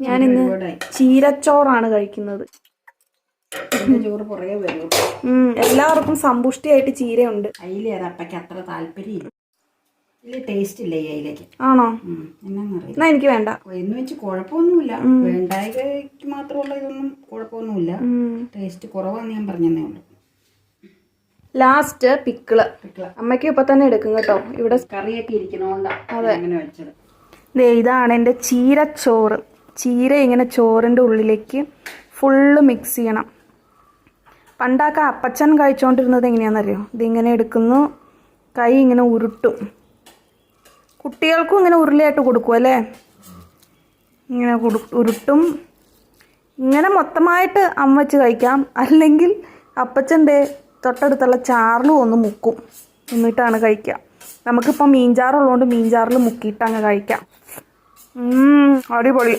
ഞാനിന്ന് ചീരച്ചോറാണ് കഴിക്കുന്നത്. ചോറ് പുറകെ വരും. എല്ലാവർക്കും സമ്പുഷ്ടിയായിട്ട് ചീരയുണ്ട്. അയില അപ്പയ്ക്ക് അത്ര താല്പര്യമില്ല. വലിയ ടേസ്റ്റ് ഇല്ല ഈ അയിലേക്ക്. ആണോ? എന്നാന്നറിയാം. എന്നാ എനിക്ക് വേണ്ട. എന്ന് വെച്ച് കുഴപ്പമൊന്നുമില്ല. വേണ്ടായക്ക് മാത്രമുള്ള ഇതൊന്നും കുഴപ്പമൊന്നുമില്ല. ടേസ്റ്റ് കുറവാന്ന് ഞാൻ പറഞ്ഞതേ ഉള്ളൂ. Last pickle. അമ്മയ്ക്ക് ഇപ്പൊ തന്നെ എടുക്കും കേട്ടോ. ഇവിടെ കറിയൊക്കെ ഇരിക്കണോണ്ടാണ് അങ്ങനെ വെച്ചത്. ഇതാണ് എൻ്റെ ചീരച്ചോറ്. ചീര ഇങ്ങനെ ചോറിൻ്റെ ഉള്ളിലേക്ക് ഫുള്ള് മിക്സ് ചെയ്യണം. പണ്ടൊക്കെ അപ്പച്ചൻ കഴിച്ചുകൊണ്ടിരുന്നത് എങ്ങനെയാണെന്നറിയോ? ഇതിങ്ങനെ എടുക്കുന്നു, കൈ ഇങ്ങനെ ഉരുട്ടും. കുട്ടികൾക്കും ഇങ്ങനെ ഉരുളയായിട്ട് കൊടുക്കും അല്ലേ? ഇങ്ങനെ ഉരുട്ടും. ഇങ്ങനെ മൊത്തമായിട്ട് അമ്മ വെച്ച് കഴിക്കാം. അല്ലെങ്കിൽ അപ്പച്ചൻ്റെ തൊട്ടടുത്തുള്ള ചാറിലും ഒന്ന് മുക്കും, എന്നിട്ടാണ് കഴിക്കുക. നമുക്കിപ്പോൾ മീൻചാറുള്ളതുകൊണ്ട് മീൻചാറിൽ മുക്കിയിട്ട് അങ്ങ് കഴിക്കാം. അടിപൊളി.